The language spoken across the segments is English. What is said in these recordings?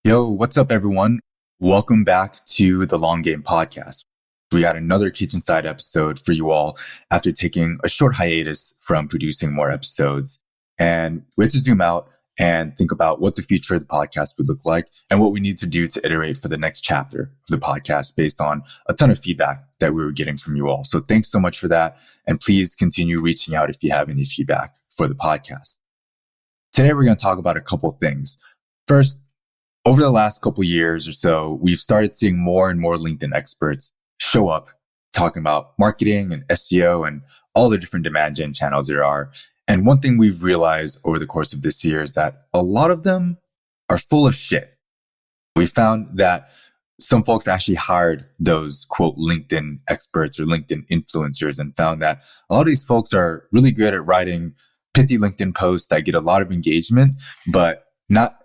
Yo, what's up, everyone? Welcome back to the Long Game Podcast. We got another kitchen side episode for you all after taking a short hiatus from producing more episodes. And we had to zoom out and think about what the future of the podcast would look like and what we need to do to iterate for the next chapter of the podcast based on a ton of feedback that we were getting from you all. So thanks so much for that. And please continue reaching out if you have any feedback for the podcast. Today, we're going to talk about a couple things. First, over the last couple years or so, we've started seeing more and more LinkedIn experts show up talking about marketing and SEO and all the different demand gen channels there are. And one thing we've realized over the course of this year is that a lot of them are full of shit. We found that some folks actually hired those quote LinkedIn experts or LinkedIn influencers and found that a lot of these folks are really good at writing pithy LinkedIn posts that get a lot of engagement, but not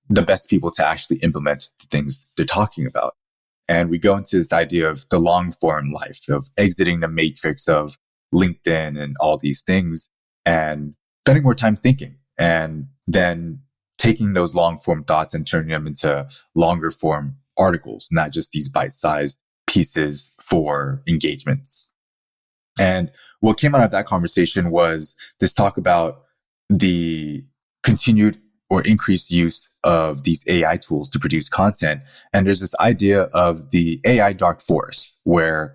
the best people to actually implement the things they're talking about. And we go into this idea of the long form life, of exiting the matrix of LinkedIn and all these things and spending more time thinking and then taking those long form thoughts and turning them into longer form articles, not just these bite-sized pieces for engagements. And what came out of that conversation was this talk about the continued or increased use of these AI tools to produce content. And there's this idea of the AI dark forest, where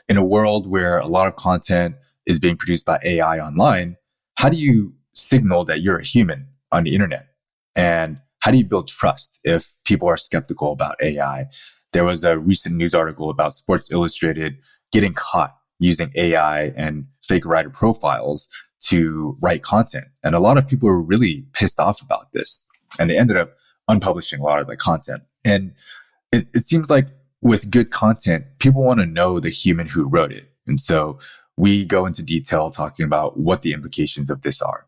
in a world where a lot of content is being produced by AI online, how do you signal that you're a human on the internet? And how do you build trust if people are skeptical about AI? There was a recent news article about Sports Illustrated getting caught using AI and fake writer profiles to write content. And a lot of people were really pissed off about this. And they ended up unpublishing a lot of the content. And it seems like with good content, people want to know the human who wrote it. And so we go into detail talking about what the implications of this are.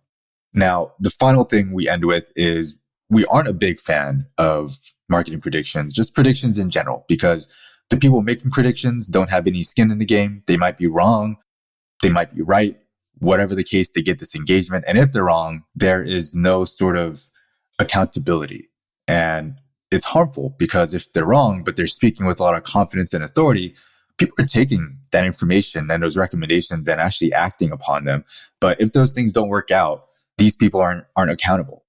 Now, the final thing we end with is we aren't a big fan of marketing predictions, just predictions in general, because the people making predictions don't have any skin in the game. They might be wrong. They might be right. Whatever the case, they get this engagement. And if they're wrong, there is no sort of accountability. And it's harmful because if they're wrong, but they're speaking with a lot of confidence and authority, people are taking that information and those recommendations and actually acting upon them. But if those things don't work out, these people aren't accountable.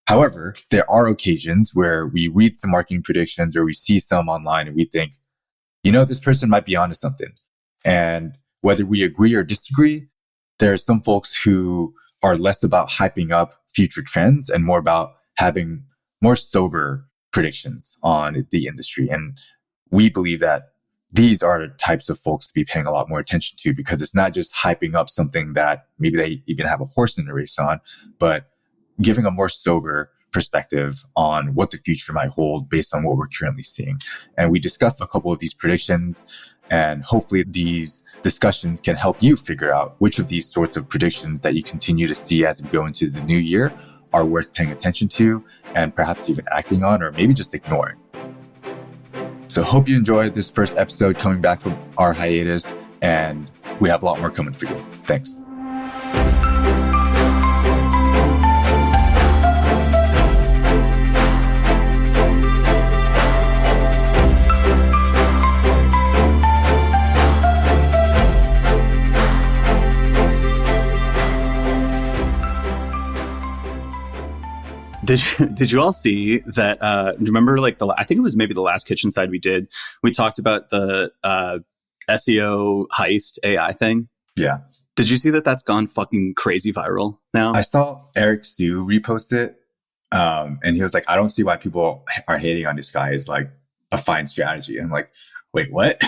However, there are occasions where we read some marketing predictions or we see some online and we think, this person might be onto something. And whether we agree or disagree, there are some folks who are less about hyping up future trends and more about having more sober predictions on the industry. And we believe that these are the types of folks to be paying a lot more attention to, because it's not just hyping up something that maybe they even have a horse in the race on, but giving a more sober perspective on what the future might hold based on what we're currently seeing. And we discussed a couple of these predictions, and hopefully these discussions can help you figure out which of these sorts of predictions that you continue to see as we go into the new year are worth paying attention to and perhaps even acting on, or maybe just ignoring. So hope you enjoyed this first episode coming back from our hiatus, and we have a lot more coming for you. Thanks. Did you all see that? Remember, I think it was maybe the last kitchen side we did. We talked about the SEO heist AI thing. Yeah. Did you see that? That's gone fucking crazy viral now. I saw Eric Sue repost it, and he was like, "I don't see why people are hating on this guy. It's like a fine strategy." And I'm like, "Wait, what?"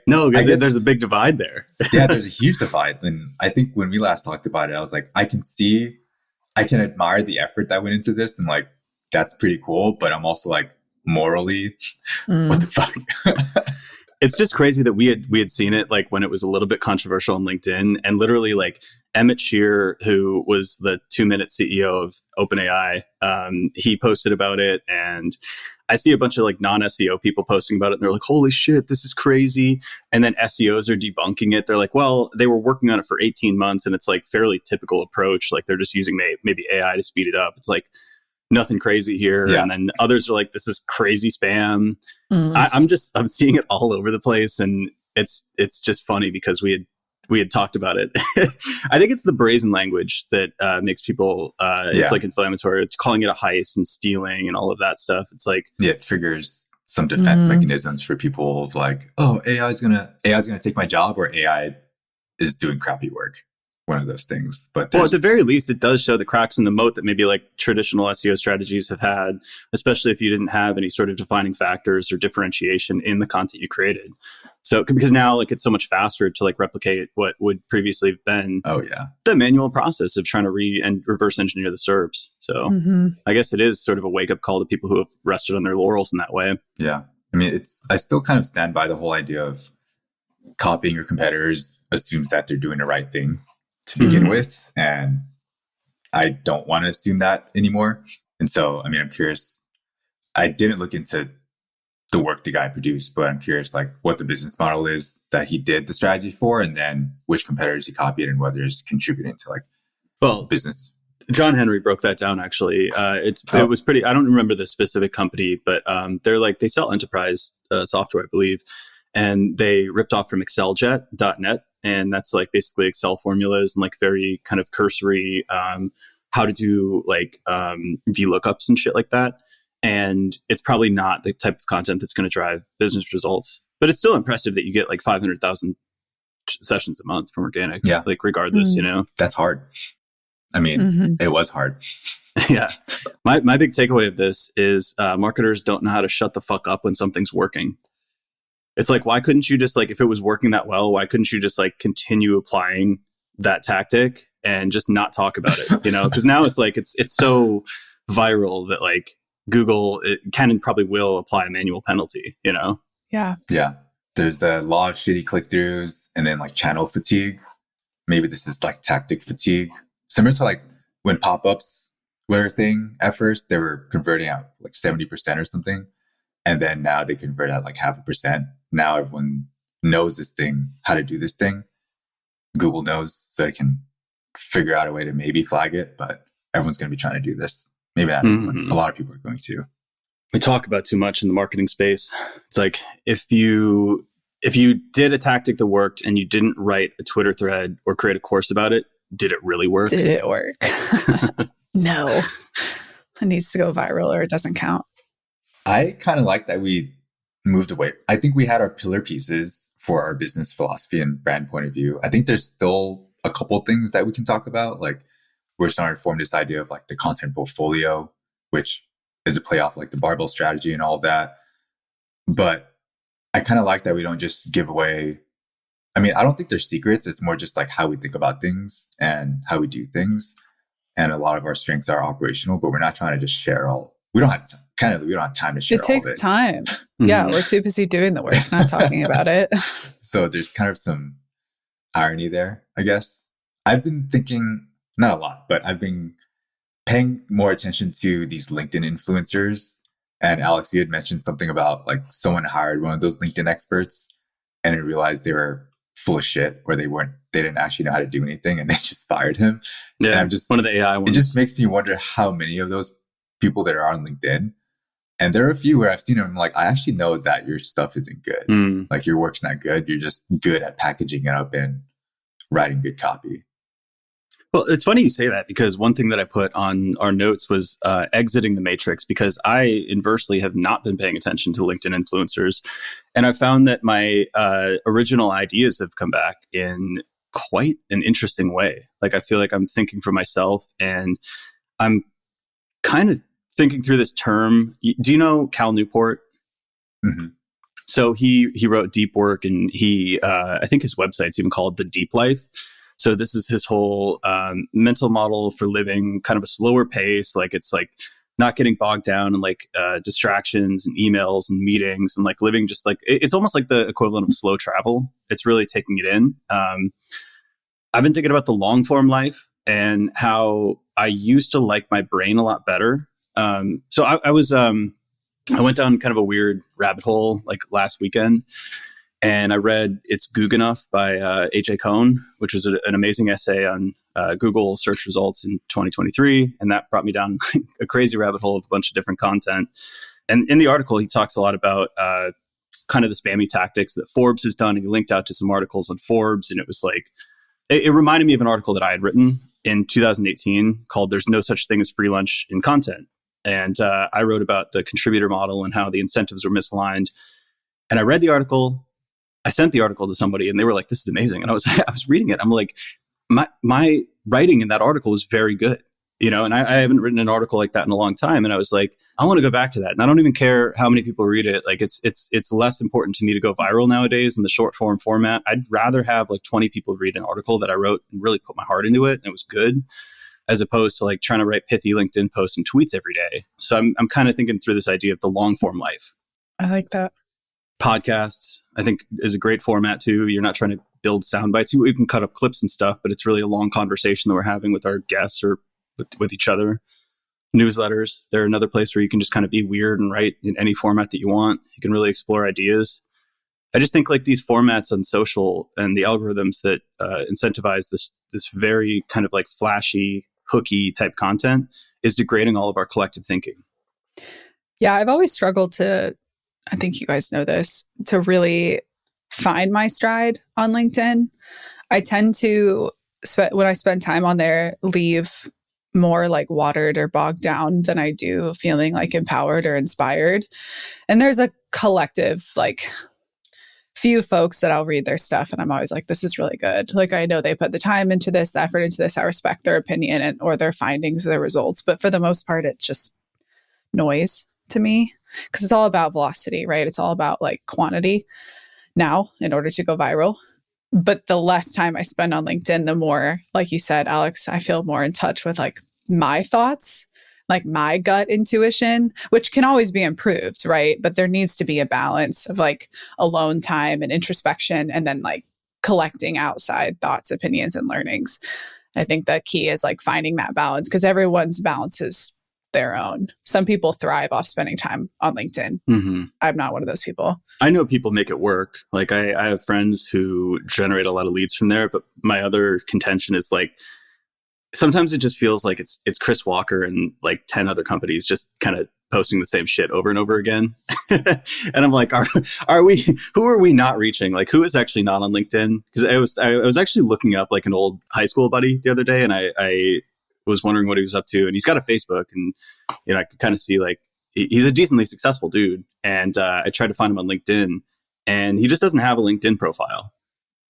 No, there's a big divide there. Yeah, there's a huge divide. And I think when we last talked about it, I was like, I can admire the effort that went into this, and like, that's pretty cool. But I'm also like, morally, what the fuck? It's just crazy that we had seen it like when it was a little bit controversial on LinkedIn, and literally like Emmett Shear, who was the 2-minute CEO of OpenAI, he posted about it, and I see a bunch of like non-SEO people posting about it, and they're like, holy shit, this is crazy. And then SEOs are debunking it. They're like, well, they were working on it for 18 months and it's like fairly typical approach. Like they're just using maybe AI to speed it up. It's like, nothing crazy here. Yeah. And then others are like, this is crazy spam. Mm. I'm seeing it all over the place. And it's just funny because we had talked about it. I think it's the brazen language that makes people, it's like inflammatory. It's calling it a heist and stealing and all of that stuff. It's like, yeah, it triggers some defense mechanisms for people of like, oh, AI is gonna take my job, or AI is doing crappy work. One of those things. But well, at the very least, it does show the cracks in the moat that maybe like traditional SEO strategies have had, especially if you didn't have any sort of defining factors or differentiation in the content you created. So because now like it's so much faster to like replicate what would previously have been the manual process of trying to reverse engineer the SERPs. So I guess it is sort of a wake up call to people who have rested on their laurels in that way. Yeah. I mean, I still kind of stand by the whole idea of copying your competitors assumes that they're doing the right thing to begin with. And I don't want to assume that anymore. And so, I mean, I'm curious. I didn't look into the work the guy produced, but I'm curious like what the business model is that he did the strategy for, and then which competitors he copied and whether it's contributing to like business. John Henry broke that down actually. It was pretty, I don't remember the specific company, but they sell enterprise software, I believe. And they ripped off from exceljet.net. And that's like basically Excel formulas and like very kind of cursory, how to do like VLOOKUPs and shit like that. And it's probably not the type of content that's going to drive business results, but it's still impressive that you get like 500,000 sessions a month from organic. Yeah. Like regardless, you know, that's hard. I mean, it was hard. Yeah. My big takeaway of this is marketers don't know how to shut the fuck up when something's working. It's like, why couldn't you just like, if it was working that well, why couldn't you just like continue applying that tactic and just not talk about it? You know, because now it's like, it's so viral that like Google can and probably will apply a manual penalty, you know? Yeah. Yeah. There's the law of shitty click-throughs and then like channel fatigue. Maybe this is like tactic fatigue. Similar to like when pop-ups were a thing at first, they were converting at like 70% or something. And then now they convert at like 0.5%. Now everyone knows this thing, how to do this thing. Google knows, so they can figure out a way to maybe flag it, but everyone's going to be trying to do this. Maybe not everyone. A lot of people are going to. We talk about too much in the marketing space. It's like if you did a tactic that worked and you didn't write a Twitter thread or create a course about it, did it really work? Did it work? No. It needs to go viral or it doesn't count. I kind of like that we moved away. I think we had our pillar pieces for our business philosophy and brand point of view. I think there's still a couple things that we can talk about. Like we're starting to form this idea of like the content portfolio, which is a play off like the barbell strategy and all of that. But I kind of like that we don't just give away. I mean, I don't think there's secrets. It's more just like how we think about things and how we do things. And a lot of our strengths are operational, but we're not trying to just share all. We don't have we don't have time to share. It takes time. Yeah, we're too busy doing the work, not talking about it. So there's kind of some irony there, I guess. I've been thinking, not a lot, but I've been paying more attention to these LinkedIn influencers. And Alex, you had mentioned something about like someone hired one of those LinkedIn experts and realized they were full of shit, or they didn't actually know how to do anything, and they just fired him. Yeah, and I'm just one of the AI ones. It just makes me wonder how many of those people that are on LinkedIn. And there are a few where I've seen them, I'm like, I actually know that your stuff isn't good. Like your work's not good. You're just good at packaging it up and writing good copy. Well, it's funny you say that, because one thing that I put on our notes was exiting the matrix, because I inversely have not been paying attention to LinkedIn influencers. And I found that my original ideas have come back in quite an interesting way. Like I feel like I'm thinking for myself, and I'm kind of thinking through this term. Do you know Cal Newport? Mm-hmm. So he wrote Deep Work, and he I think his website's even called The Deep Life. So this is his whole mental model for living kind of a slower pace. Like it's like not getting bogged down in like distractions and emails and meetings, and like living just like, it's almost like the equivalent of slow travel. It's really taking it in. I've been thinking about the long form life and how I used to like my brain a lot better. So I went down kind of a weird rabbit hole like last weekend. And I read It's Goog Enough by A.J. Cohn, which was an amazing essay on Google search results in 2023. And that brought me down a crazy rabbit hole of a bunch of different content. And in the article, he talks a lot about kind of the spammy tactics that Forbes has done. And he linked out to some articles on Forbes. And it was like, it reminded me of an article that I had written in 2018 called There's No Such Thing as Free Lunch in Content. And I wrote about the contributor model and how the incentives were misaligned. And I read the article. I sent the article to somebody and they were like, this is amazing. And I was reading it. I'm like, my writing in that article was very good, you know, and I haven't written an article like that in a long time. And I was like, I want to go back to that. And I don't even care how many people read it. Like it's less important to me to go viral nowadays in the short form format. I'd rather have like 20 people read an article that I wrote and really put my heart into it. And it was good, as opposed to like trying to write pithy LinkedIn posts and tweets every day. So I'm kind of thinking through this idea of the long form life. I like that. Podcasts, I think, is a great format too. You're not trying to build sound bites. You can cut up clips and stuff, but it's really a long conversation that we're having with our guests or with each other. Newsletters, they're another place where you can just kind of be weird and write in any format that you want. You can really explore ideas. I just think like these formats on social and the algorithms that incentivize this very kind of like flashy, hooky type content is degrading all of our collective thinking. Yeah, I've always struggled to, I think you guys know this, to really find my stride on LinkedIn. I tend to, when I spend time on there, leave more like watered or bogged down than I do feeling like empowered or inspired. And there's a collective, like few folks that I'll read their stuff and I'm always like, this is really good. Like I know they put the time into this, the effort into this. I respect their opinion or their findings, their results. But for the most part, it's just noise to me, because it's all about velocity, right? It's all about like quantity now in order to go viral. But the less time I spend on LinkedIn, the more, like you said, Alex, I feel more in touch with like my thoughts, like my gut intuition, which can always be improved, right? But there needs to be a balance of like alone time and introspection and then like collecting outside thoughts, opinions, and learnings. I think the key is like finding that balance, because everyone's balance is their own. Some people thrive off spending time on LinkedIn. Mm-hmm. I'm not one of those people. I know people make it work. Like I have friends who generate a lot of leads from there, but my other contention is like, sometimes it just feels like it's Chris Walker and like 10 other companies just kind of posting the same shit over and over again. And I'm like, who are we not reaching? Like who is actually not on LinkedIn? Because I was actually looking up like an old high school buddy the other day, and I was wondering what he was up to, and he's got a Facebook, and you know I could kind of see like he's a decently successful dude. And I tried to find him on LinkedIn, and he just doesn't have a LinkedIn profile.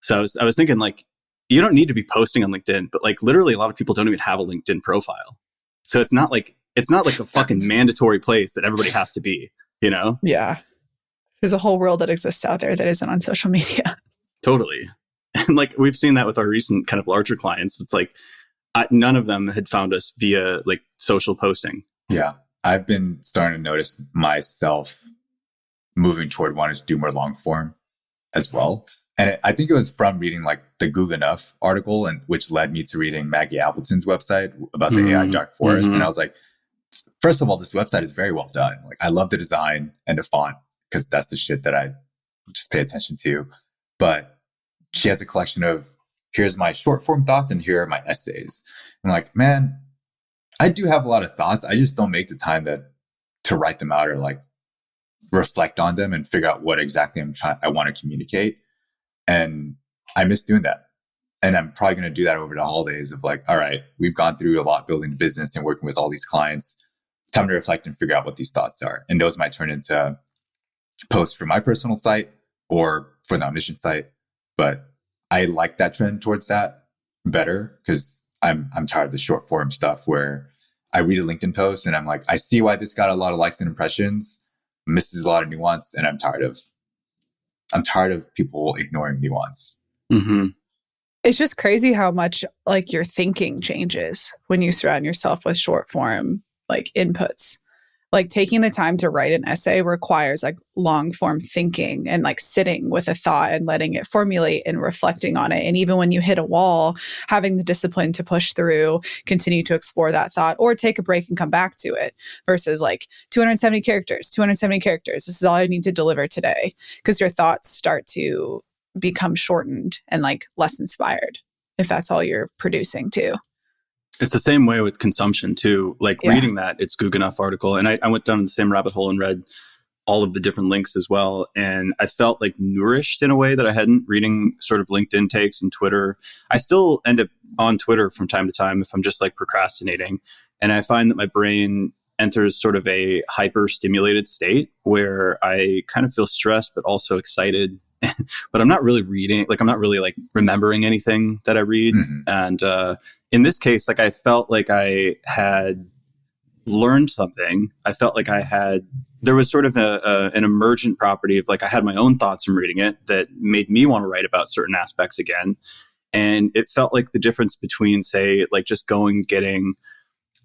So I was thinking like, you don't need to be posting on LinkedIn, but like literally a lot of people don't even have a LinkedIn profile. So it's not like a fucking mandatory place that everybody has to be, you know? Yeah. There's a whole world that exists out there that isn't on social media. Totally. And like we've seen that with our recent kind of larger clients. It's like none of them had found us via like social posting. Yeah. I've been starting to notice myself moving toward wanting to do more long form as well. And I think it was from reading like the Goog Enough article, and which led me to reading Maggie Appleton's website about the AI dark forest. And I was like, first of all, this website is very well done. Like I love the design and the font, because that's the shit that I just pay attention to. But she has a collection of, here's my short form thoughts and here are my essays. I'm like, man, I do have a lot of thoughts. I just don't make the time to write them out or like reflect on them and figure out what exactly I want to communicate. And I miss doing that. And I'm probably going to do that over the holidays of like, all right, we've gone through a lot building the business and working with all these clients. Time to reflect and figure out what these thoughts are. And those might turn into posts for my personal site or for the Omniscient site. But I like that trend towards that better, because I'm tired of the short form stuff where I read a LinkedIn post and I'm like, I see why this got a lot of likes and impressions, misses a lot of nuance, and I'm tired of people ignoring nuance. Mm-hmm. It's just crazy how much like your thinking changes when you surround yourself with short form like inputs. Like taking the time to write an essay requires like long form thinking and like sitting with a thought and letting it formulate and reflecting on it. And even when you hit a wall, having the discipline to push through, continue to explore that thought or take a break and come back to it versus like 270 characters, 270 characters. This is all I need to deliver today, because your thoughts start to become shortened and like less inspired if that's all you're producing too. It's the same way with consumption too. Like reading that, it's Google enough article. And I went down the same rabbit hole and read all of the different links as well. And I felt like nourished in a way that I hadn't reading sort of LinkedIn takes and Twitter. I still end up on Twitter from time to time if I'm just like procrastinating. And I find that my brain enters sort of a hyper stimulated state where I kind of feel stressed, but also excited. But I'm not really reading, like I'm not really like remembering anything that I read. Mm-hmm. And in this case, like I felt like I had learned something. I felt like there was sort of an emergent property of like I had my own thoughts from reading it that made me want to write about certain aspects again. And it felt like the difference between, say, like just getting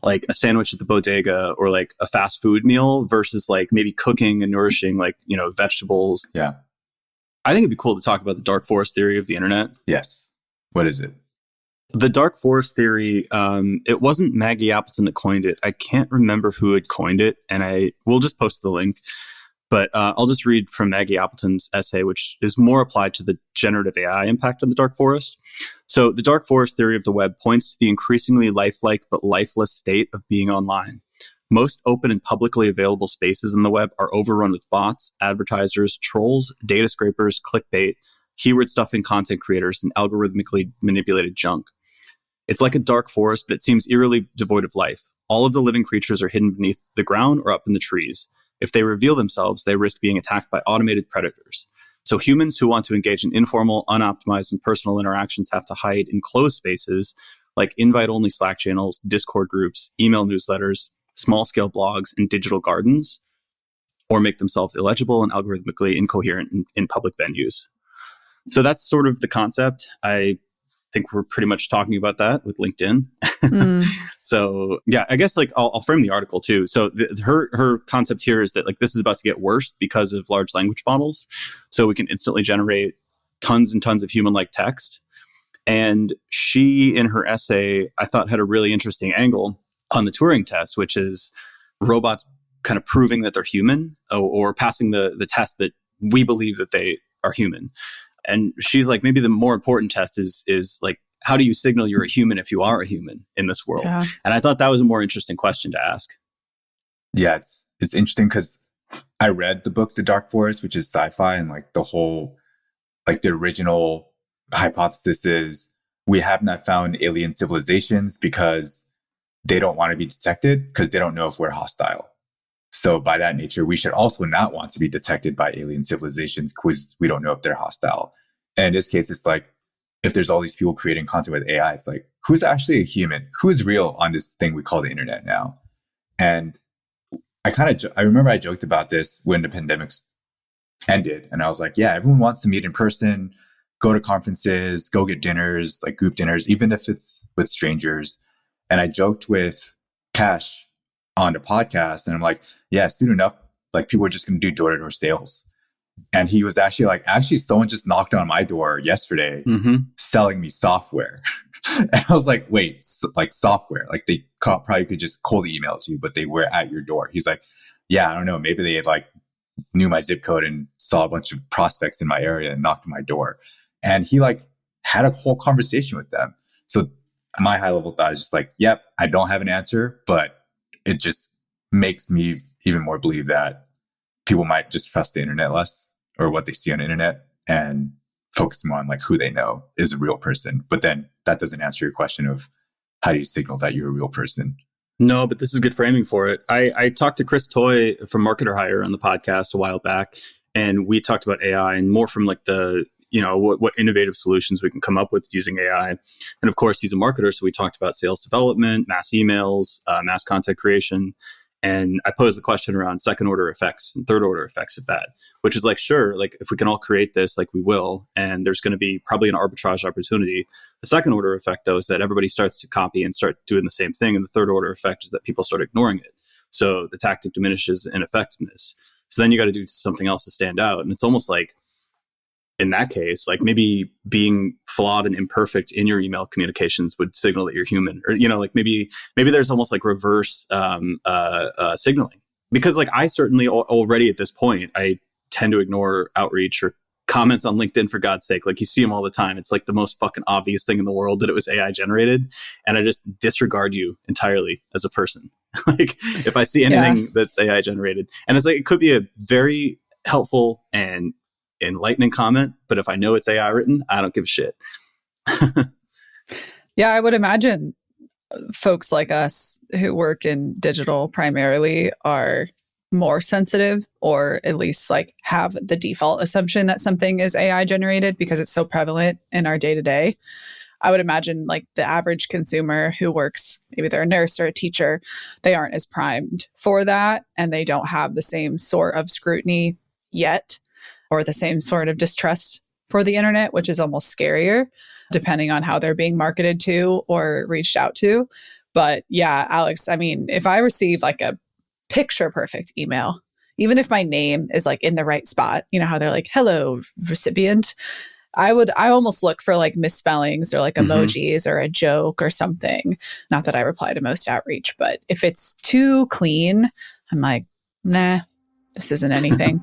like a sandwich at the bodega or like a fast food meal versus like maybe cooking and nourishing like, vegetables. Yeah. I think it'd be cool to talk about the dark forest theory of the internet. Yes. What is it? The dark forest theory, it wasn't Maggie Appleton that coined it. I can't remember who had coined it, and we'll just post the link. But I'll just read from Maggie Appleton's essay, which is more applied to the generative AI impact on the dark forest. So the dark forest theory of the web points to the increasingly lifelike but lifeless state of being online. Most open and publicly available spaces in the web are overrun with bots, advertisers, trolls, data scrapers, clickbait, keyword stuffing content creators, and algorithmically manipulated junk. It's like a dark forest, but it seems eerily devoid of life. All of the living creatures are hidden beneath the ground or up in the trees. If they reveal themselves, they risk being attacked by automated predators. So humans who want to engage in informal, unoptimized, and personal interactions have to hide in closed spaces like invite-only Slack channels, Discord groups, email newsletters, small-scale blogs, and digital gardens, or make themselves illegible and algorithmically incoherent in public venues. So that's sort of the concept. I think we're pretty much talking about that with LinkedIn. So yeah, I guess like I'll frame the article too. So her concept here is that like this is about to get worse because of large language models. So we can instantly generate tons and tons of human-like text. And she, in her essay, I thought had a really interesting angle on the Turing test, which is robots kind of proving that they're human or passing the test that we believe that they are human. And she's like, maybe the more important test is like, how do you signal you're a human if you are a human in this world? Yeah. And I thought that was a more interesting question to ask. Yeah, it's interesting because I read the book The Dark Forest, which is sci-fi, and like the whole, like the original hypothesis is we have not found alien civilizations because they don't want to be detected because they don't know if we're hostile. So by that nature, we should also not want to be detected by alien civilizations because we don't know if they're hostile. And in this case, it's like, if there's all these people creating content with AI, it's like, who's actually a human? Who's real on this thing we call the internet now? And I remember I joked about this when the pandemic ended. And I was like, yeah, everyone wants to meet in person, go to conferences, go get dinners, like group dinners, even if it's with strangers. And I joked with Cash on the podcast, and I'm like, yeah, soon enough, like people are just going to do door-to-door sales. And he was actually like, someone just knocked on my door yesterday selling me software. And I was like, wait, like software? Like they probably could just cold email it to you, but they were at your door. He's like, yeah, I don't know. Maybe they like knew my zip code and saw a bunch of prospects in my area and knocked on my door. And he like had a whole conversation with them. So my high level thought is just like, yep, I don't have an answer, but it just makes me even more believe that people might just trust the internet less or what they see on the internet and focus more on like who they know is a real person. But then that doesn't answer your question of how do you signal that you're a real person? No, but this is good framing for it. I talked to Chris Toy from Marketer Hire on the podcast a while back, and we talked about AI and more from like the, what innovative solutions we can come up with using AI. And of course, he's a marketer. So we talked about sales development, mass emails, mass content creation. And I posed the question around second order effects and third order effects of that, which is like, sure, like if we can all create this, like we will, and there's going to be probably an arbitrage opportunity. The second order effect, though, is that everybody starts to copy and start doing the same thing. And the third order effect is that people start ignoring it. So the tactic diminishes in effectiveness. So then you got to do something else to stand out. And it's almost like, in that case, like maybe being flawed and imperfect in your email communications would signal that you're human, or, like maybe there's almost like reverse signaling. Because like I certainly already at this point, I tend to ignore outreach or comments on LinkedIn, for God's sake. Like you see them all the time. It's like the most fucking obvious thing in the world that it was AI generated. And I just disregard you entirely as a person. Like if I see anything that's AI generated, and it's like, it could be a very helpful and enlightening comment, but if I know it's AI written, I don't give a shit. Yeah, I would imagine folks like us who work in digital primarily are more sensitive, or at least like have the default assumption that something is AI generated because it's so prevalent in our day to day. I would imagine like the average consumer who works, maybe they're a nurse or a teacher, they aren't as primed for that, and they don't have the same sort of scrutiny yet, or the same sort of distrust for the internet, which is almost scarier depending on how they're being marketed to or reached out to. But yeah, Alex, I mean, if I receive like a picture perfect email, even if my name is like in the right spot, you know how they're like, hello, recipient, I almost look for like misspellings or like emojis or a joke or something. Not that I reply to most outreach, but if it's too clean, I'm like, nah, this isn't anything.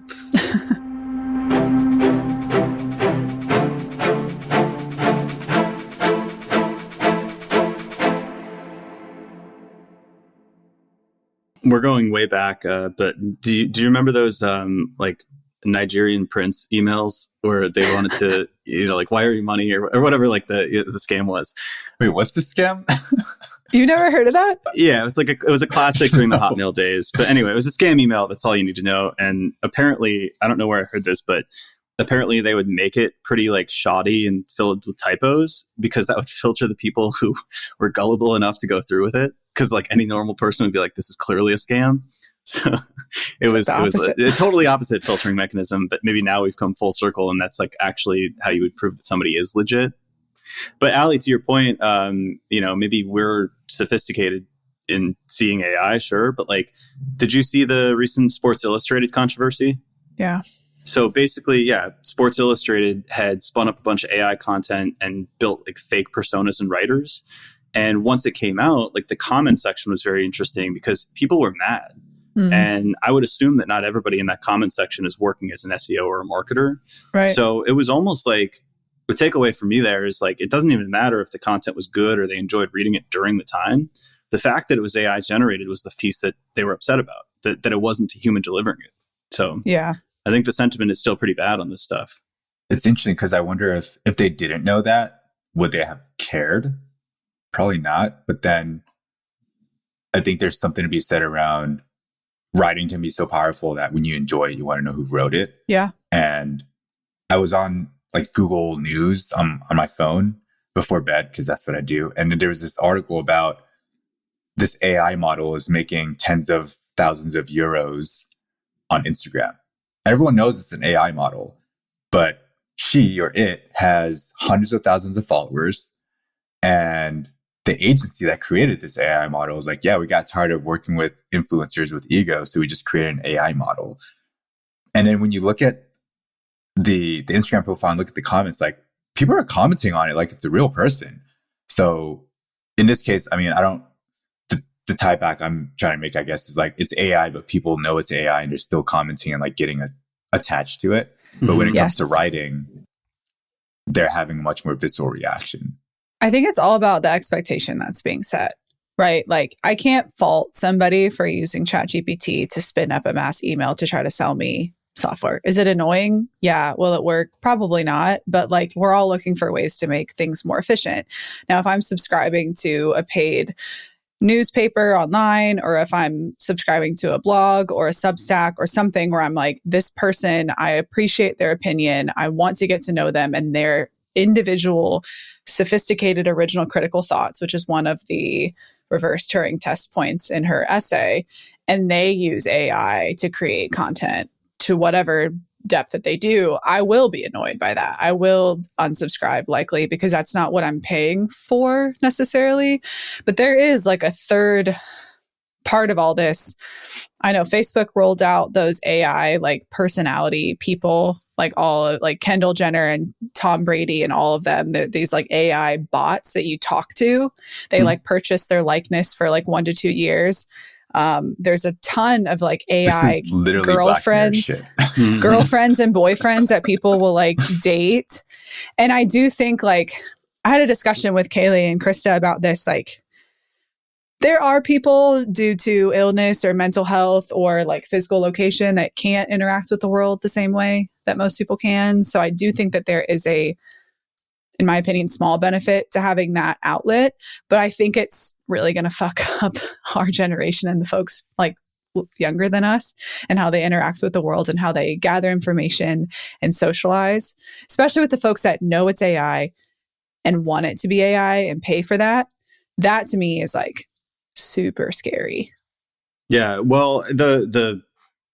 We're going way back, but do you remember those like Nigerian prince emails where they wanted to, like wire you money or whatever, like the scam was? Wait, what's the scam? You never heard of that? Yeah, it was a classic during the Hotmail days. But anyway, it was a scam email. That's all you need to know. And apparently, I don't know where I heard this, but apparently they would make it pretty like shoddy and filled with typos because that would filter the people who were gullible enough to go through with it. Because like any normal person would be like, this is clearly a scam. So it was a totally opposite filtering mechanism. But maybe now we've come full circle, and that's like actually how you would prove that somebody is legit. But Ali, to your point, maybe we're sophisticated in seeing AI, sure, but like, did you see the recent Sports Illustrated controversy? Yeah. So basically, yeah, Sports Illustrated had spun up a bunch of AI content and built like fake personas and writers. And once it came out, like the comment section was very interesting because people were mad. And I would assume that not everybody in that comment section is working as an SEO or a marketer. Right. So it was almost like the takeaway for me there is like, it doesn't even matter if the content was good or they enjoyed reading it during the time. The fact that it was AI generated was the piece that they were upset about, that it wasn't a human delivering it. So yeah, I think the sentiment is still pretty bad on this stuff. It's interesting because I wonder if they didn't know that, would they have cared? Probably not. But then I think there's something to be said around writing can be so powerful that when you enjoy it, you want to know who wrote it. Yeah. And I was on like Google News on my phone before bed because that's what I do. And then there was this article about this AI model is making tens of thousands of euros on Instagram. Everyone knows it's an AI model, but she or it has hundreds of thousands of followers. And the agency that created this AI model is like, yeah, we got tired of working with influencers with ego, so we just created an AI model. And then when you look at the Instagram profile and look at the comments, like people are commenting on it like it's a real person. So in this case, I mean, the tie back I'm trying to make, I guess, is like it's AI, but people know it's AI and they're still commenting and like getting attached to it. But when it comes to writing, they're having a much more visceral reaction. I think it's all about the expectation that's being set, right? Like I can't fault somebody for using ChatGPT to spin up a mass email to try to sell me software. Is it annoying? Yeah. Will it work? Probably not. But like we're all looking for ways to make things more efficient. Now, if I'm subscribing to a paid newspaper online, or if I'm subscribing to a blog or a Substack or something where I'm like, this person, I appreciate their opinion. I want to get to know them and their individual, sophisticated, original critical thoughts, which is one of the reverse Turing test points in her essay. And they use AI to create content to whatever depth that they do. I will be annoyed by that. I will unsubscribe likely because that's not what I'm paying for necessarily. But there is like a third part of all this, I know Facebook rolled out those AI like personality people, like all of like Kendall Jenner and Tom Brady and all of them, these like AI bots that you talk to. They like purchase their likeness for like 1 to 2 years. There's a ton of like AI girlfriends, girlfriends and boyfriends that people will like date. And I do think like I had a discussion with Kaylee and Krista about this. Like, there are people due to illness or mental health or like physical location that can't interact with the world the same way that most people can. So I do think that there is a, in my opinion, small benefit to having that outlet. But I think it's really going to fuck up our generation and the folks like younger than us and how they interact with the world and how they gather information and socialize, especially with the folks that know it's AI and want it to be AI and pay for that. That to me is like super scary. Yeah, well, the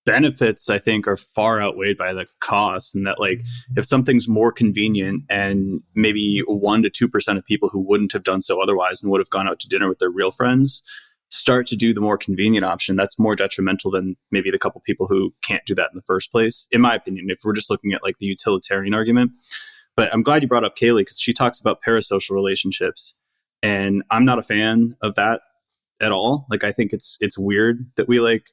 benefits I think are far outweighed by the costs, and that like if something's more convenient and maybe 1 to 2% of people who wouldn't have done so otherwise and would have gone out to dinner with their real friends start to do the more convenient option, that's more detrimental than maybe the couple people who can't do that in the first place, in my opinion, if we're just looking at like the utilitarian argument. But I'm glad you brought up Kaylee because she talks about parasocial relationships, and I'm not a fan of that at all. Like, I think it's weird that we like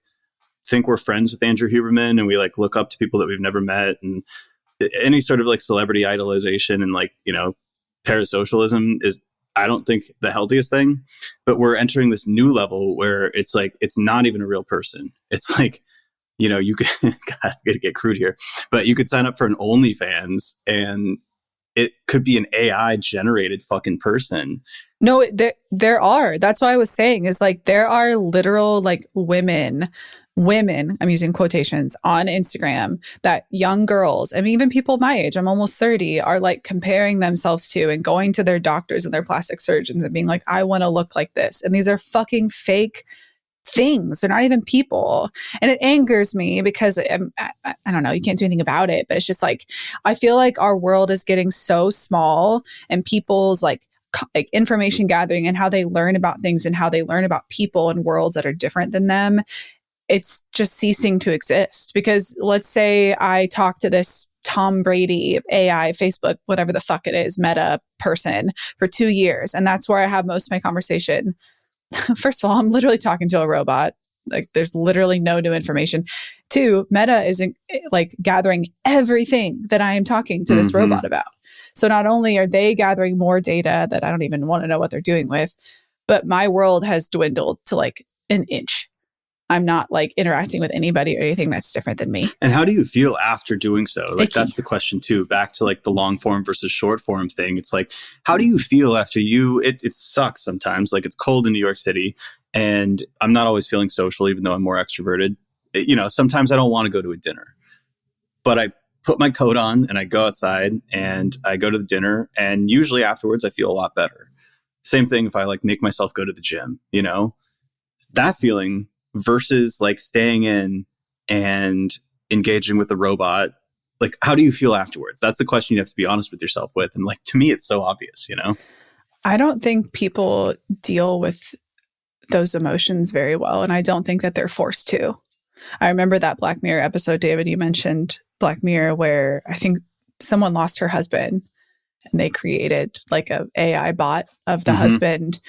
think we're friends with Andrew Huberman and we like look up to people that we've never met, and any sort of like celebrity idolization and like, you know, parasocialism is, I don't think, the healthiest thing. But we're entering this new level where it's like, it's not even a real person. It's like, you know, you could, God, I'm gonna get crude here, but you could sign up for an OnlyFans and it could be an AI generated fucking person. No, there are. That's why I was saying is like there are literal like women, I'm using quotations, on Instagram that young girls, I mean, even people my age, I'm almost 30, are like comparing themselves to and going to their doctors and their plastic surgeons and being like, I want to look like this. And these are fucking fake things. They're not even people. And it angers me because I don't know, you can't do anything about it, but it's just like, I feel like our world is getting so small and people's like information gathering and how they learn about things and how they learn about people and worlds that are different than them, it's just ceasing to exist. Because let's say I talk to this Tom Brady, AI, Facebook, whatever the fuck it is, meta person for 2 years. And that's where I have most of my conversation. First of all, I'm literally talking to a robot. Like, there's literally no new information. 2, Meta isn't like gathering everything that I am talking to this robot about. So not only are they gathering more data that I don't even want to know what they're doing with, but my world has dwindled to like an inch. I'm not like interacting with anybody or anything that's different than me. And how do you feel after doing so? Like, that's the question too. Back to like the long form versus short form thing. It's like, how do you feel after it sucks sometimes. Like, it's cold in New York City and I'm not always feeling social, even though I'm more extroverted. You know, sometimes I don't want to go to a dinner, but I put my coat on and I go outside and I go to the dinner, and usually afterwards I feel a lot better. Same thing if I like make myself go to the gym, you know, that feeling versus like staying in and engaging with the robot. Like, how do you feel afterwards? That's the question you have to be honest with yourself with. And like, to me, it's so obvious, you know? I don't think people deal with those emotions very well. And I don't think that they're forced to. I remember that Black Mirror episode, David, you mentioned Black Mirror, where I think someone lost her husband and they created like a AI bot of the husband.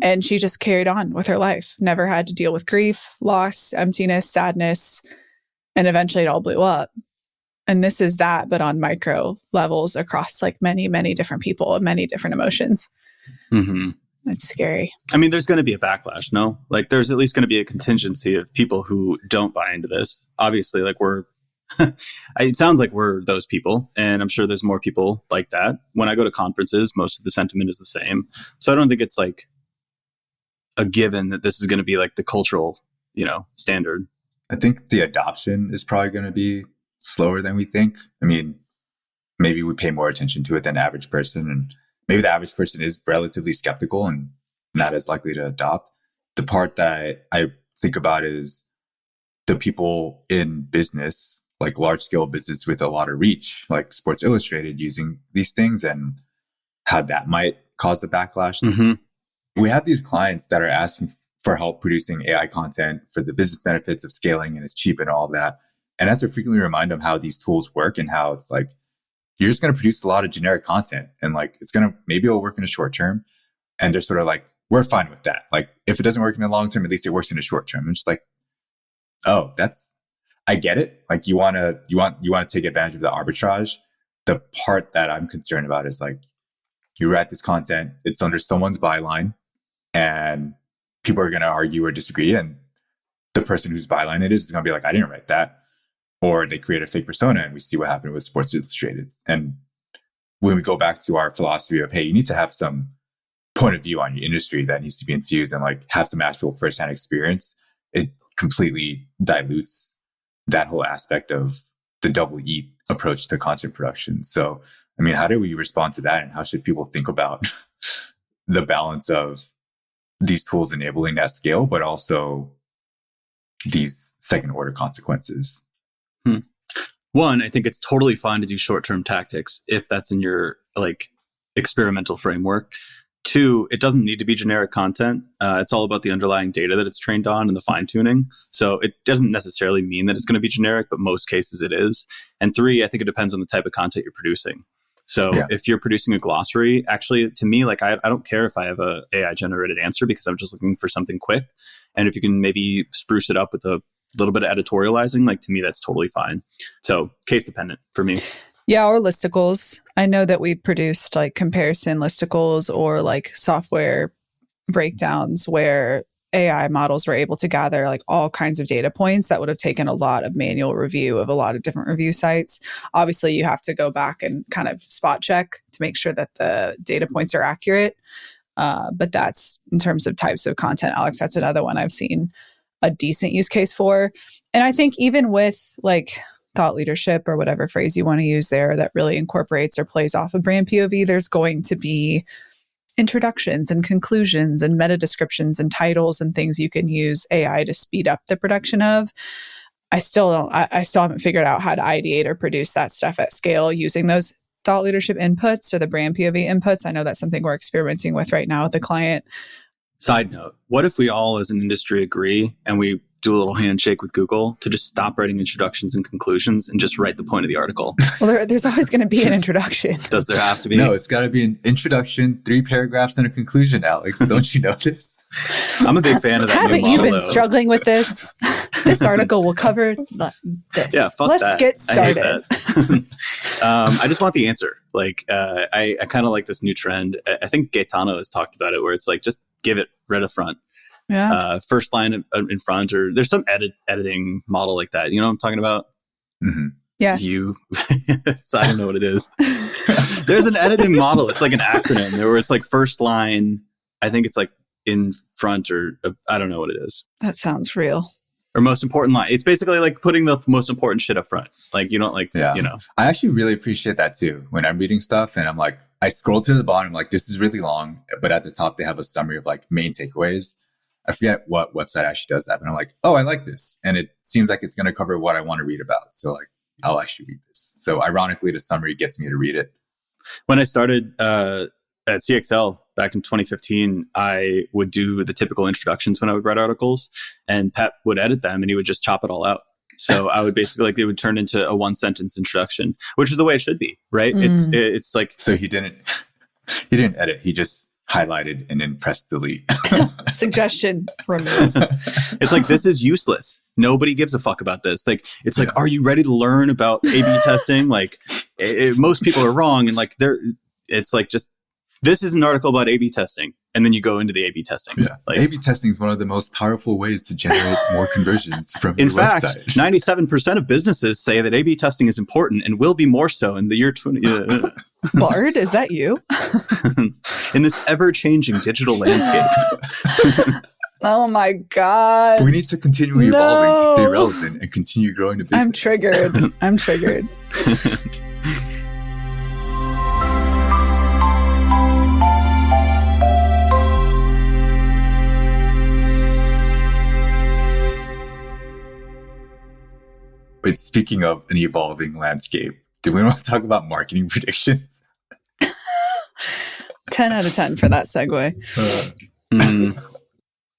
And she just carried on with her life, never had to deal with grief, loss, emptiness, sadness. And eventually it all blew up. And this is that, but on micro levels across like many, many different people and many different emotions. It's scary. I mean, there's going to be a backlash, no? Like, there's at least going to be a contingency of people who don't buy into this. Obviously, like it sounds like we're those people, and I'm sure there's more people like that. When I go to conferences, most of the sentiment is the same. So I don't think it's like a given that this is going to be like the cultural, you know, standard. I think the adoption is probably going to be slower than we think. I mean, maybe we pay more attention to it than the average person, and maybe the average person is relatively skeptical and not as likely to adopt. The part that I think about is the people in business, like large scale business with a lot of reach, like Sports Illustrated, using these things and how that might cause the backlash. We have these clients that are asking for help producing AI content for the business benefits of scaling, and it's cheap and all that. And I have to frequently remind them how these tools work and how it's like, you're just going to produce a lot of generic content and like, maybe it'll work in the short term. And they're sort of like, we're fine with that. Like, if it doesn't work in the long term, at least it works in the short term. I'm just like, oh, I get it. Like, you want to take advantage of the arbitrage. The part that I'm concerned about is like, you write this content, it's under someone's byline, and people are going to argue or disagree. And the person whose byline it is going to be like, I didn't write that. Or they create a fake persona, and we see what happened with Sports Illustrated. And when we go back to our philosophy of, hey, you need to have some point of view on your industry that needs to be infused and like have some actual firsthand experience, it completely dilutes that whole aspect of the double eat approach to content production. So, I mean, how do we respond to that? And how should people think about the balance of these tools enabling that scale, but also these second order consequences? One, I think it's totally fine to do short-term tactics if that's in your like experimental framework. Two, it doesn't need to be generic content. It's all about the underlying data that it's trained on and the fine-tuning. So it doesn't necessarily mean that it's going to be generic, but most cases it is. And three, I think it depends on the type of content you're producing. So if you're producing a glossary, actually, to me, like I don't care if I have a AI generated answer because I'm just looking for something quick. And if you can maybe spruce it up with a little bit of editorializing, like to me, that's totally fine. So case dependent for me. Yeah, or listicles. I know that we produced like comparison listicles or like software breakdowns where AI models were able to gather like all kinds of data points that would have taken a lot of manual review of a lot of different review sites. Obviously, you have to go back and kind of spot check to make sure that the data points are accurate. But that's in terms of types of content, Alex, that's another one I've seen a decent use case for. And I think even with like thought leadership or whatever phrase you want to use there that really incorporates or plays off of brand POV, there's going to be introductions and conclusions and meta descriptions and titles and things you can use AI to speed up the production of. I still haven't figured out how to ideate or produce that stuff at scale using those thought leadership inputs or the brand POV inputs. I know that's something we're experimenting with right now with a client. Side note, what if we all as an industry agree and we do a little handshake with Google to just stop writing introductions and conclusions and just write the point of the article? Well, there's always going to be an introduction. Does there have to be? No, it's got to be an introduction, 3 paragraphs, and a conclusion, Alex. Don't you notice? I'm a big fan of that. Haven't you been struggling with this? This article will cover this. Yeah, fuck Let's that. get started. I just want the answer. Like, I kind of like this new trend. I think Gaetano has talked about it, where it's like, just give it right up front. Yeah. First line in front, or there's some editing model like that. You know what I'm talking about? Mm-hmm. Yes. So I don't know what it is. There's an editing model. It's like an acronym. There was like first line. I think it's like in front, or I don't know what it is. That sounds real. Or most important line. It's basically like putting the most important shit up front. Like, you don't like, you know. I actually really appreciate that too. When I'm reading stuff and I'm like, I scroll to the bottom, like, this is really long, but at the top they have a summary of like main takeaways. I forget what website actually does that, but I'm like, oh, I like this. And it seems like it's going to cover what I want to read about. So like, I'll actually read this. So ironically, the summary gets me to read it. When I started at CXL back in 2015, I would do the typical introductions when I would write articles, and Pep would edit them and he would just chop it all out. So I would basically, like, they would turn into a 1-sentence introduction, which is the way it should be, right? It's like, so he didn't edit. He just highlighted and then pressed delete. Suggestion remove. It's like, this is useless. Nobody gives a fuck about this. Like, it's like, are you ready to learn about A/B testing? Like, most people are wrong, and like, it's like, just, this is an article about A/B testing, and then you go into the A/B testing. Yeah, like, A/B testing is one of the most powerful ways to generate more conversions from your website. In fact, 97% of businesses say that A/B testing is important and will be more so in the year 20. Bard, is that you? In this ever-changing digital landscape. Oh my God. We need to continue evolving to stay relevant and continue growing the business. I'm triggered. But speaking of an evolving landscape, do we want to talk about marketing predictions? 10 out of 10 for that segue.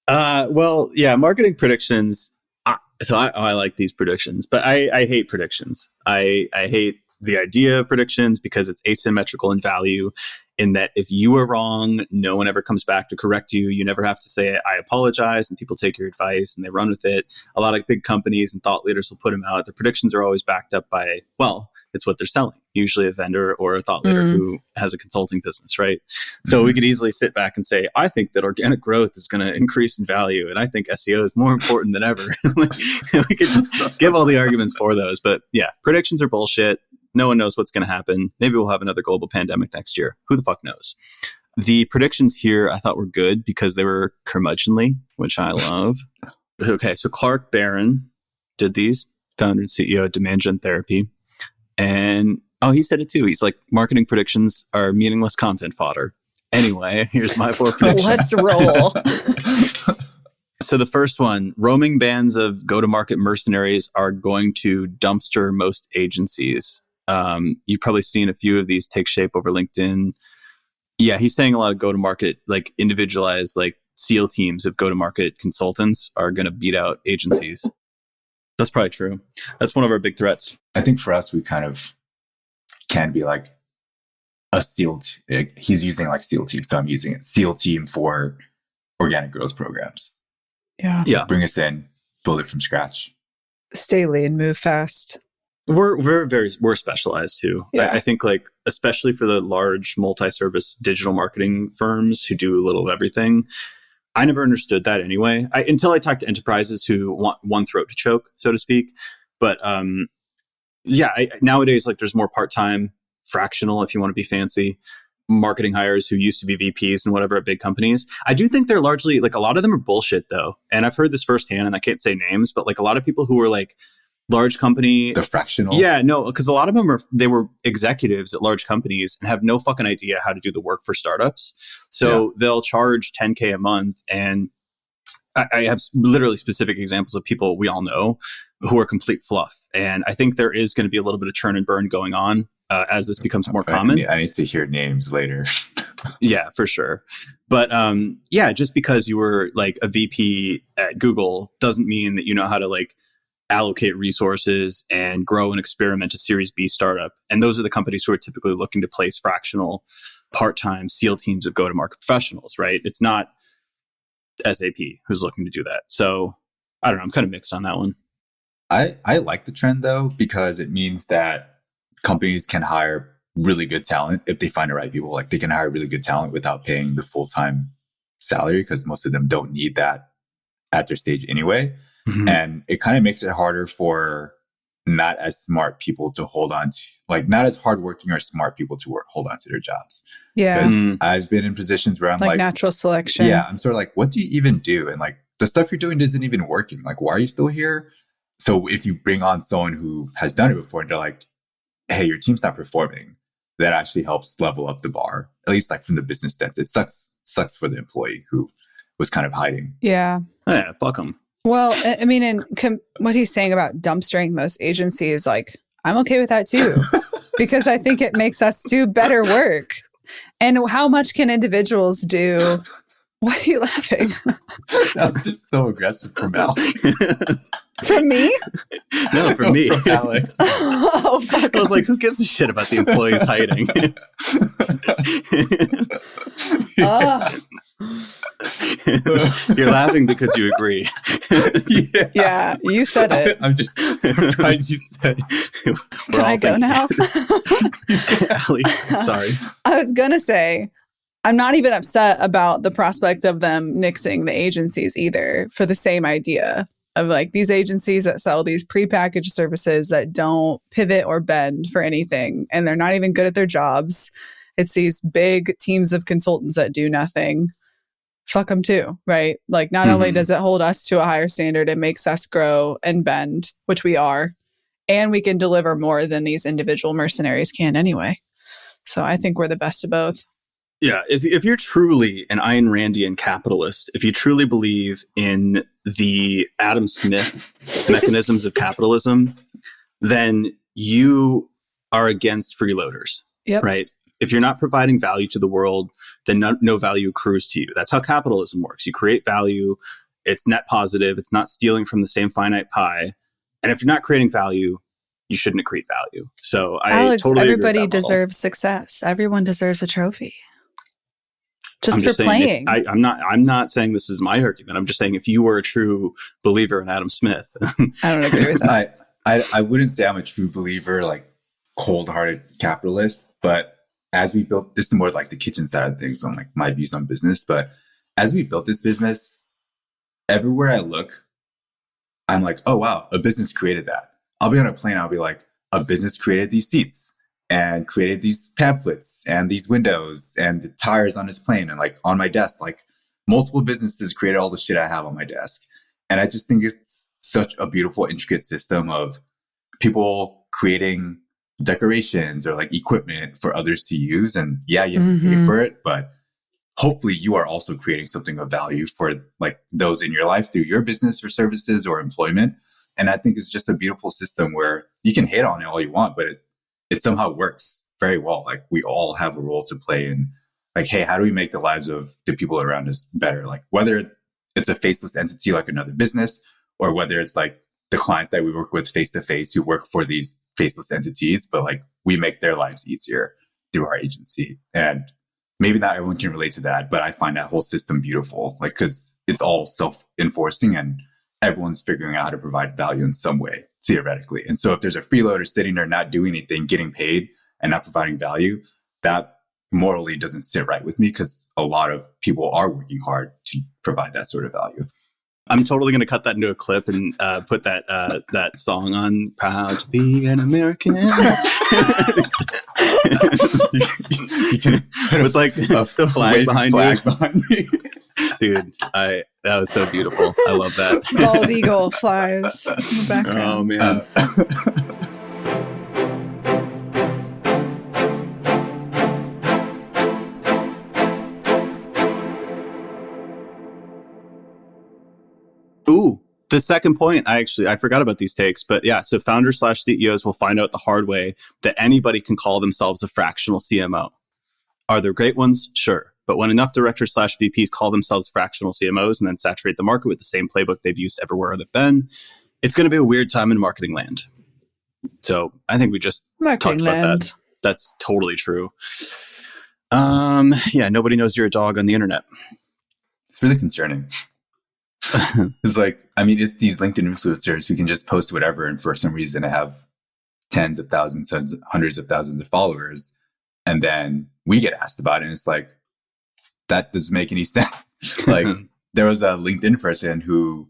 Well, yeah, marketing predictions. I like these predictions, but I hate predictions. I hate the idea of predictions because it's asymmetrical in value, in that if you are wrong, no one ever comes back to correct you. You never have to say, I apologize, and people take your advice and they run with it. A lot of big companies and thought leaders will put them out. The predictions are always backed up by, well, it's what they're selling, usually a vendor or a thought leader who has a consulting business, right? So we could easily sit back and say, I think that organic growth is going to increase in value, and I think SEO is more important than ever. We could give all the arguments for those, but yeah, predictions are bullshit. No one knows what's going to happen. Maybe we'll have another global pandemic next year. Who the fuck knows? The predictions here I thought were good because they were curmudgeonly, which I love. Okay, so Clark Barron did these, founder and CEO of Demand Gen Therapy. And he said it too. He's like, marketing predictions are meaningless content fodder. Anyway, here's my 4 predictions. Let's roll. So the first one, roaming bands of go-to-market mercenaries are going to dumpster most agencies. You've probably seen a few of these take shape over LinkedIn. Yeah, he's saying a lot of go-to-market, like individualized, like SEAL teams of go-to-market consultants are going to beat out agencies. That's probably true. That's one of our big threats. I think for us, we kind of can be like a SEAL. He's using like SEAL team, so I'm using it. SEAL team for organic growth programs. Yeah. Bring us in, build it from scratch. Stay lean, move fast. We're specialized too. Yeah. I think like, especially for the large multi-service digital marketing firms who do a little of everything. I never understood that anyway, until I talked to enterprises who want one throat to choke, so to speak. But nowadays, like there's more part-time, fractional, if you want to be fancy, marketing hires who used to be VPs and whatever at big companies. I do think they're largely, like a lot of them are bullshit though. And I've heard this firsthand, and I can't say names, but like a lot of people who were like large company. The fractional? Yeah, no, because a lot of them they were executives at large companies and have no fucking idea how to do the work for startups. So they'll charge $10K a month. And I have literally specific examples of people we all know who are complete fluff. And I think there is going to be a little bit of churn and burn going on as this becomes more common. I need to hear names later. Yeah, for sure. But just because you were like a VP at Google doesn't mean that you know how to like allocate resources and grow and experiment a Series B startup. And those are the companies who are typically looking to place fractional, part-time SEAL teams of go-to-market professionals, right? It's not SAP who's looking to do that. So I don't know. I'm kind of mixed on that one. I like the trend though, because it means that companies can hire really good talent if they find the right people. Like they can hire really good talent without paying the full-time salary, because most of them don't need that at their stage anyway. Mm-hmm. And it kind of makes it harder for not as smart people to hold on to, like not as hardworking or smart people to hold on to their jobs. Yeah. Because I've been in positions where I'm like natural selection. Yeah. I'm sort of like, what do you even do? And like the stuff you're doing isn't even working. Like, why are you still here? So if you bring on someone who has done it before and they're like, hey, your team's not performing, that actually helps level up the bar, at least like from the business sense. It sucks for the employee who was kind of hiding. Yeah. Yeah, fuck them. Well, I mean, and what he's saying about dumpstering most agencies, like, I'm okay with that too, because I think it makes us do better work. And how much can individuals do? Why are you laughing? That was just so aggressive from Al. From me? No, from me. From Alex. Oh, fuck. I was like, who gives a shit about the employees hiding? You're laughing because you agree. Yeah, you said it. I'm just surprised you said it. Can I go now? Allie, sorry. I was going to say, I'm not even upset about the prospect of them nixing the agencies either, for the same idea of like these agencies that sell these prepackaged services that don't pivot or bend for anything. And they're not even good at their jobs. It's these big teams of consultants that do nothing. Fuck them too, right? Like not only does it hold us to a higher standard, it makes us grow and bend, which we are. And we can deliver more than these individual mercenaries can anyway. So I think we're the best of both. Yeah, if you're truly an Ayn Randian capitalist, if you truly believe in the Adam Smith mechanisms of capitalism, then you are against freeloaders, yep. right? If you're not providing value to the world, then no value accrues to you. That's how capitalism works. You create value. It's net positive. It's not stealing from the same finite pie. And if you're not creating value, you shouldn't create value. So Alex, totally everybody agree with that model. deserves success. Everyone deserves a trophy. I'm Just for saying, playing. I'm not saying this is my argument. I'm just saying if you were a true believer in Adam Smith. I don't agree with that. I wouldn't say I'm a true believer, like cold-hearted capitalist, but as we built, this is more like the kitchen side of things on like my views on business, but as we built this business, everywhere I look, I'm like, oh wow, a business created that. I'll be on a plane, I'll be like, a business created these seats and created these pamphlets and these windows and the tires on this plane and like on my desk, like multiple businesses created all the shit I have on my desk. And I just think it's such a beautiful, intricate system of people creating decorations or like equipment for others to use. And yeah, you have to pay for it, but hopefully you are also creating something of value for like those in your life through your business or services or employment. And I think it's just a beautiful system where you can hate on it all you want, but it somehow works very well. Like we all have a role to play in like, hey, how do we make the lives of the people around us better? Like whether it's a faceless entity like another business, or whether it's like the clients that we work with face to face who work for these faceless entities, but like we make their lives easier through our agency. And maybe not everyone can relate to that, but I find that whole system beautiful, like, cause it's all self-enforcing and everyone's figuring out how to provide value in some way, theoretically. And so if there's a freeloader sitting there not doing anything, getting paid and not providing value, that morally doesn't sit right with me because a lot of people are working hard to provide that sort of value. I'm totally going to cut that into a clip and put that song on "Proud to Be an American." With like the flag behind you. Dude, that was so beautiful. I love that. Bald eagle flies in the background. Oh man. Ooh, the second point, I forgot about these takes, but yeah, so founders/CEOs will find out the hard way that anybody can call themselves a fractional CMO. Are there great ones? Sure. But when enough directors/VPs call themselves fractional CMOs and then saturate the market with the same playbook they've used everywhere they've been, it's going to be a weird time in marketing land. So I think we just talked about that. That's totally true. Yeah, nobody knows you're a dog on the internet. It's really concerning. It's like, I mean, it's these LinkedIn influencers who can just post whatever and for some reason have tens of thousands, hundreds of thousands of followers. And then we get asked about it and it's like, that doesn't make any sense. Like there was a LinkedIn person who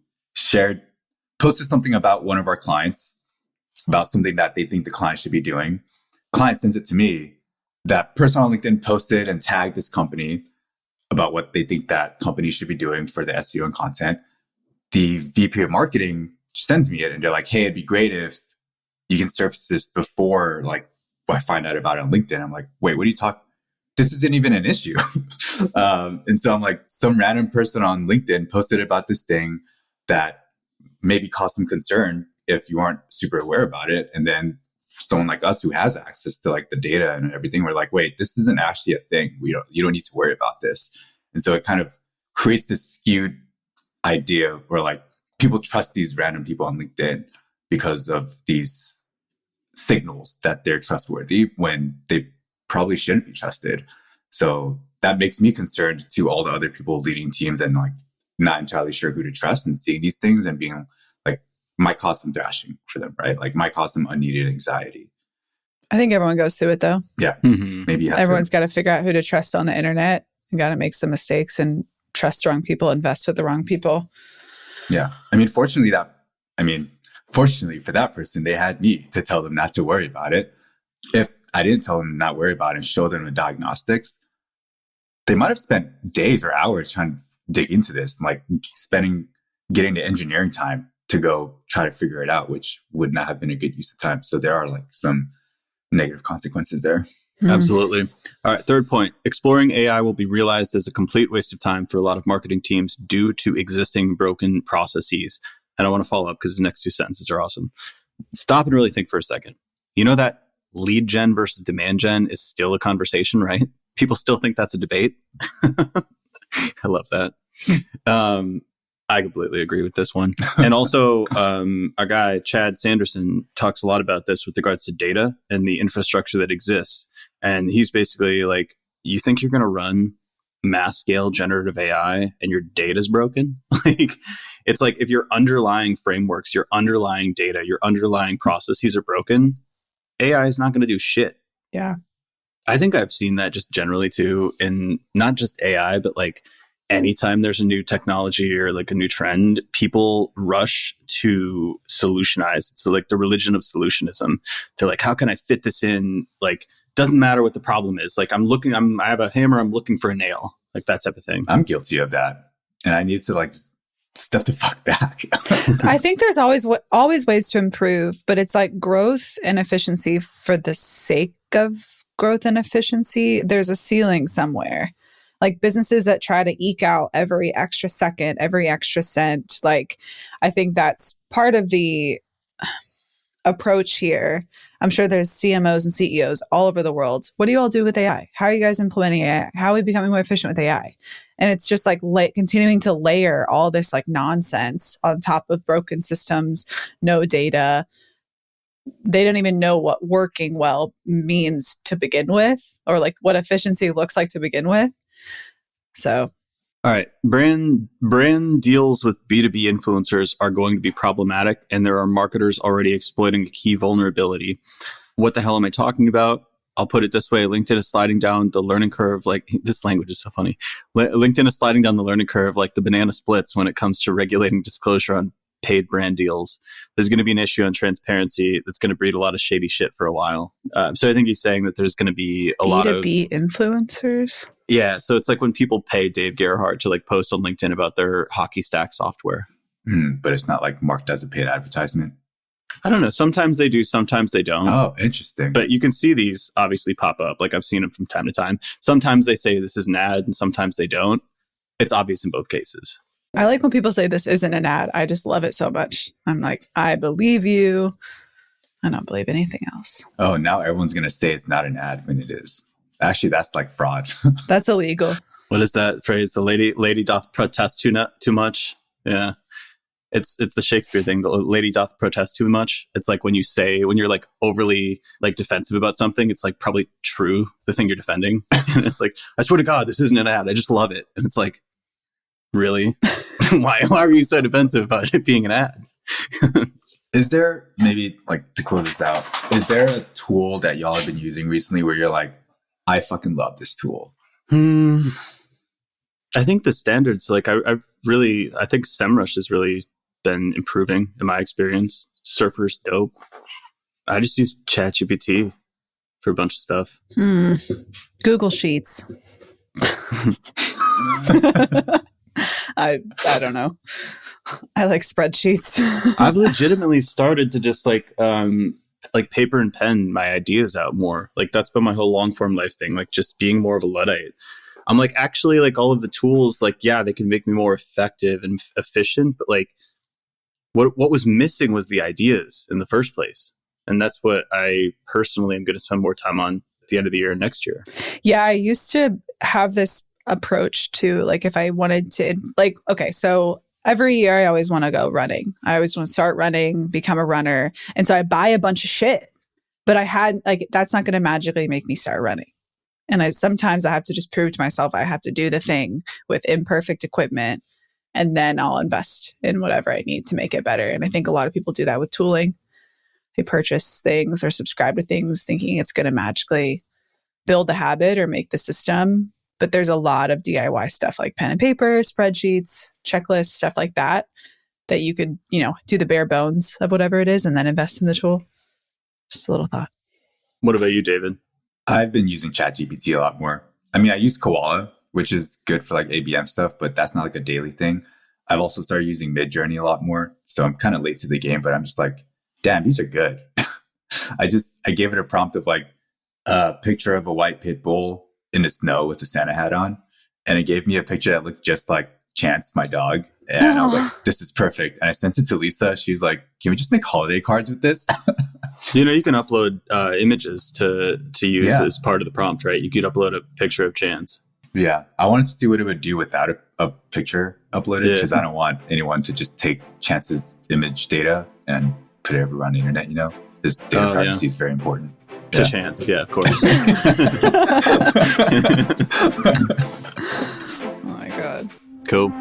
posted something about one of our clients, about something that they think the client should be doing. Client sends it to me. That person on LinkedIn posted and tagged this company about what they think that company should be doing for the SEO and content. The VP of marketing sends me it and they're like, hey, it'd be great if you can surface this before like I find out about it on LinkedIn. I'm like, wait, what are you talking? This isn't even an issue. And so I'm like, some random person on LinkedIn posted about this thing that maybe caused some concern if you aren't super aware about it. And then someone like us who has access to like the data and everything, we're like, wait, this isn't actually a thing. You don't need to worry about this. And so it kind of creates this skewed idea where like people trust these random people on LinkedIn because of these signals that they're trustworthy when they probably shouldn't be trusted. So that makes me concerned to all the other people leading teams and like not entirely sure who to trust and seeing these things and being like, might cause some thrashing for them, right? Like might cause some unneeded anxiety. I think everyone goes through it though. Yeah. Maybe everyone's got to figure out who to trust on the internet and got to make some mistakes and trust the wrong people, invest with the wrong people. Yeah. I mean, fortunately for that person, they had me to tell them not to worry about it. If I didn't tell them not worry about it and show them the diagnostics, they might have spent days or hours trying to dig into this and like getting the engineering time to go try to figure it out, which would not have been a good use of time. So there are like some negative consequences there. Absolutely. All right. Third point, exploring AI will be realized as a complete waste of time for a lot of marketing teams due to existing broken processes. And I want to follow up because the next two sentences are awesome. Stop and really think for a second. You know that lead gen versus demand gen is still a conversation, right? People still think that's a debate. I love that. I completely agree with this one. And also, our guy, Chad Sanderson, talks a lot about this with regards to data and the infrastructure that exists. And he's basically like, you think you're going to run mass scale generative AI and your data's broken? Like, it's like if your underlying frameworks, your underlying data, your underlying processes are broken, AI is not going to do shit. Yeah. I think I've seen that just generally too, in not just AI, but like anytime there's a new technology or like a new trend, people rush to solutionize. It's like the religion of solutionism. They're like, how can I fit this in? Like, doesn't matter what the problem is. Like, I have a hammer, I'm looking for a nail, like that type of thing. I'm guilty of that. And I need to like step the fuck back. I think there's always ways to improve, but it's like growth and efficiency for the sake of growth and efficiency. There's a ceiling somewhere. Like businesses that try to eke out every extra second, every extra cent. Like, I think that's part of the approach here. I'm sure there's CMOs and CEOs all over the world. What do you all do with AI? How are you guys implementing AI? How are we becoming more efficient with AI? And it's just like continuing to layer all this like nonsense on top of broken systems, no data. They don't even know what working well means to begin with, or like what efficiency looks like to begin with. So, all right, brand deals with B2B influencers are going to be problematic, and there are marketers already exploiting a key vulnerability. What the hell am I talking about? I'll put it this way. LinkedIn is sliding down the learning curve. Like, this language is so funny. LinkedIn is sliding down the learning curve like the banana splits when it comes to regulating disclosure on paid brand deals. There's going to be an issue on transparency that's going to breed a lot of shady shit for a while. So I think he's saying that there's going to be a lot of B2B influencers. Yeah. So it's like when people pay Dave Gerhardt to like post on LinkedIn about their hockey stack software. But it's not like marked as a paid advertisement. I don't know. Sometimes they do, sometimes they don't. Oh, interesting. But you can see these obviously pop up. Like I've seen them from time to time. Sometimes they say this is an ad and sometimes they don't. It's obvious in both cases. I like when people say this isn't an ad. I just love it so much. I'm like, I believe you. I don't believe anything else. Oh, now everyone's going to say it's not an ad when it is. Actually, that's like fraud. That's illegal. What is that phrase? The lady doth protest too much. Yeah. It's the Shakespeare thing. The lady doth protest too much. It's like when you're like overly like defensive about something, it's like probably true, the thing you're defending. And it's like, I swear to God, this isn't an ad. I just love it. And it's like, really? Why are you so defensive about it being an ad? Is there, maybe like to close this out, is there a tool that y'all have been using recently where you're like, I fucking love this tool? I think the standards, like I think SEMrush has really been improving in my experience. Surfer's dope. I just use ChatGPT for a bunch of stuff. Google Sheets. I don't know. I like spreadsheets. I've legitimately started to just like paper and pen my ideas out more. Like that's been my whole long form life thing. Like just being more of a Luddite. I'm like, actually, like all of the tools, like, yeah, they can make me more effective and efficient, but like what was missing was the ideas in the first place. And that's what I personally am going to spend more time on at the end of the year and next year. Yeah, I used to have this approach to like, if I wanted to, like, okay, so every year I always want to go running. I always want to start running, become a runner. And so I buy a bunch of shit, but I had like, that's not going to magically make me start running. And sometimes I have to just prove to myself I have to do the thing with imperfect equipment, and then I'll invest in whatever I need to make it better. And I think a lot of people do that with tooling. They purchase things or subscribe to things thinking it's going to magically build the habit or make the system. But there's a lot of DIY stuff like pen and paper, spreadsheets, checklists, stuff like that, that you could, do the bare bones of whatever it is and then invest in the tool. Just a little thought. What about you, David? I've been using ChatGPT a lot more. I mean, I use Koala, which is good for like ABM stuff, but that's not like a daily thing. I've also started using Midjourney a lot more. So I'm kind of late to the game, but I'm just like, damn, these are good. I gave it a prompt of like a picture of a white pit bull in the snow with a Santa hat on. And it gave me a picture that looked just like Chance, my dog. And I was like, this is perfect. And I sent it to Lisa. She was like, can we just make holiday cards with this? You can upload images to use as part of the prompt, right? You could upload a picture of Chance. Yeah. I wanted to see what it would do without a picture uploaded, because I don't want anyone to just take Chance's image data and put it everywhere on the internet, This data privacy is very important. To Chance, yeah, of course. Oh my God. Cool.